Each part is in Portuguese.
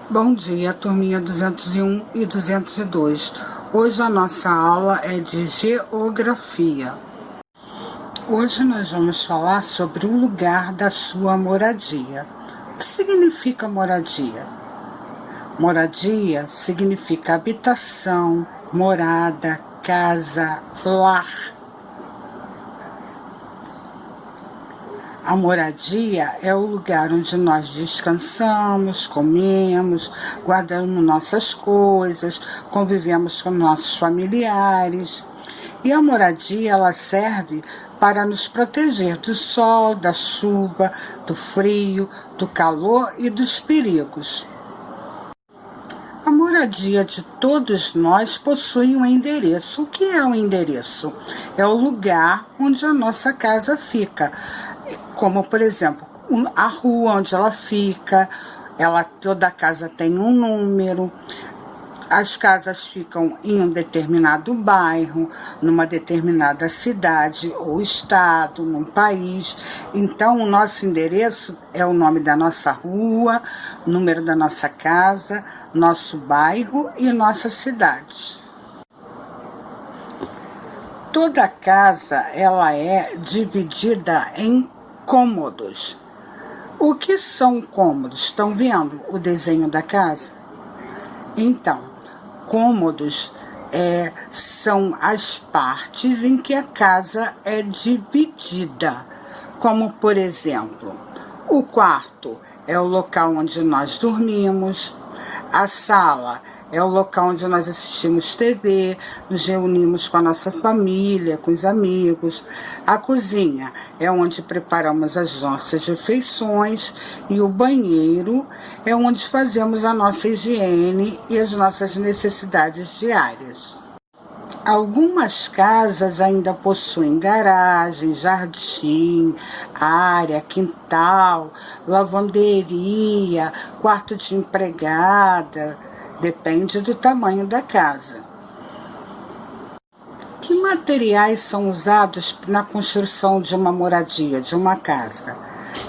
Bom dia, turminha 201 e 202. Hoje a nossa aula é de geografia. Hoje nós vamos falar sobre o lugar da sua moradia. O que significa moradia? Moradia significa habitação, morada, casa, lar. A moradia é o lugar onde nós descansamos, comemos, guardamos nossas coisas, convivemos com nossos familiares. E a moradia, ela serve para nos proteger do sol, da chuva, do frio, do calor e dos perigos. A moradia de todos nós possui um endereço. O que é um endereço? É o lugar onde a nossa casa fica. Como, por exemplo, a rua onde ela fica, toda casa tem um número, as casas ficam em um determinado bairro, numa determinada cidade ou estado, num país. Então, o nosso endereço é o nome da nossa rua, o número da nossa casa, nosso bairro e nossa cidade. Toda casa, ela é dividida em cômodos. O que são cômodos? Estão vendo o desenho da casa? Então, cômodos são as partes em que a casa é dividida. Como, por exemplo, o quarto é o local onde nós dormimos, a sala é o local onde nós assistimos TV, nos reunimos com a nossa família, com os amigos. A cozinha é onde preparamos as nossas refeições e o banheiro é onde fazemos a nossa higiene e as nossas necessidades diárias. Algumas casas ainda possuem garagem, jardim, área, quintal, lavanderia, quarto de empregada. Depende do tamanho da casa. Que materiais são usados na construção de uma moradia, de uma casa?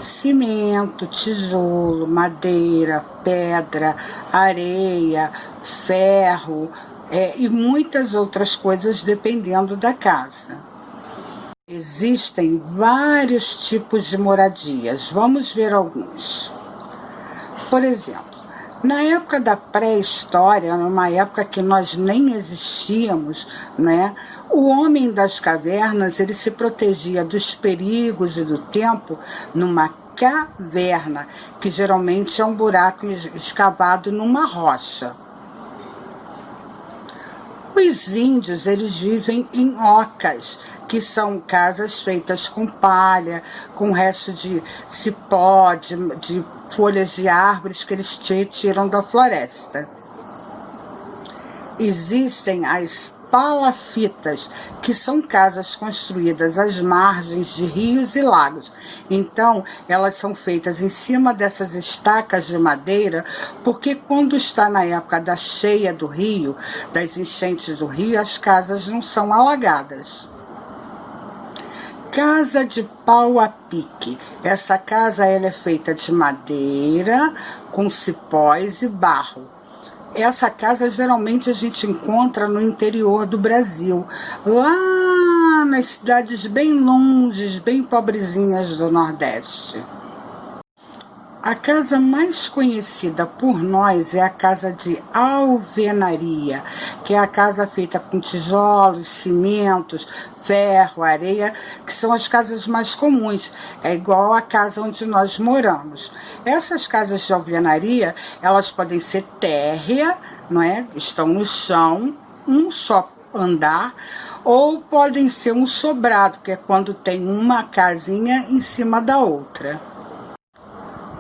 Cimento, tijolo, madeira, pedra, areia, ferro e muitas outras coisas dependendo da casa. Existem vários tipos de moradias. Vamos ver alguns. Por exemplo, na época da pré-história, numa época que nós nem existíamos, né? O homem das cavernas, ele se protegia dos perigos e do tempo numa caverna, que geralmente é um buraco escavado numa rocha. Os índios, eles vivem em ocas, que são casas feitas com palha, com resto de cipó, de folhas de árvores que eles tiram da floresta. Existem as palafitas, que são casas construídas às margens de rios e lagos. Então, elas são feitas em cima dessas estacas de madeira, porque quando está na época da cheia do rio, das enchentes do rio, as casas não são alagadas. Casa de pau a pique. Essa casa ela é feita de madeira, com cipós e barro. Essa casa geralmente a gente encontra no interior do Brasil, lá nas cidades bem longes, bem pobrezinhas do Nordeste. A casa mais conhecida por nós é a casa de alvenaria, que é a casa feita com tijolos, cimentos, ferro, areia, que são as casas mais comuns. É igual a casa onde nós moramos. Essas casas de alvenaria, elas podem ser térrea, não é? Estão no chão, um só andar, ou podem ser um sobrado, que é quando tem uma casinha em cima da outra.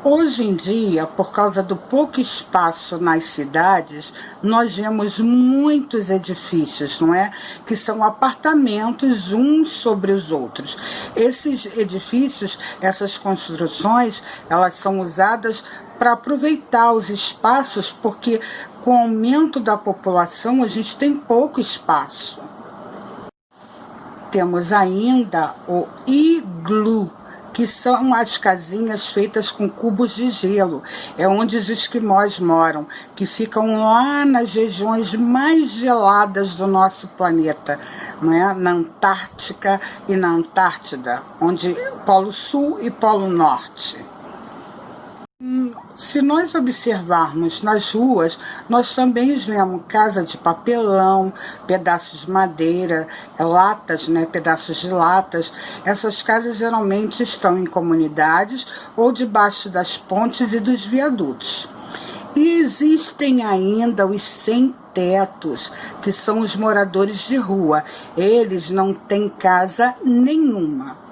Hoje em dia, por causa do pouco espaço nas cidades, nós vemos muitos edifícios, não é? Que são apartamentos uns sobre os outros. Esses edifícios, essas construções, elas são usadas para aproveitar os espaços, porque com o aumento da população, a gente tem pouco espaço. Temos ainda o iglu, que são as casinhas feitas com cubos de gelo. É onde os esquimós moram, que ficam lá nas regiões mais geladas do nosso planeta, não é? Na Antártica e na Antártida, onde Polo Sul e Polo Norte. Se nós observarmos nas ruas, nós também vemos casa de papelão, pedaços de madeira, latas, né, pedaços de latas. Essas casas geralmente estão em comunidades ou debaixo das pontes e dos viadutos. E existem ainda os sem-tetos, que são os moradores de rua. Eles não têm casa nenhuma.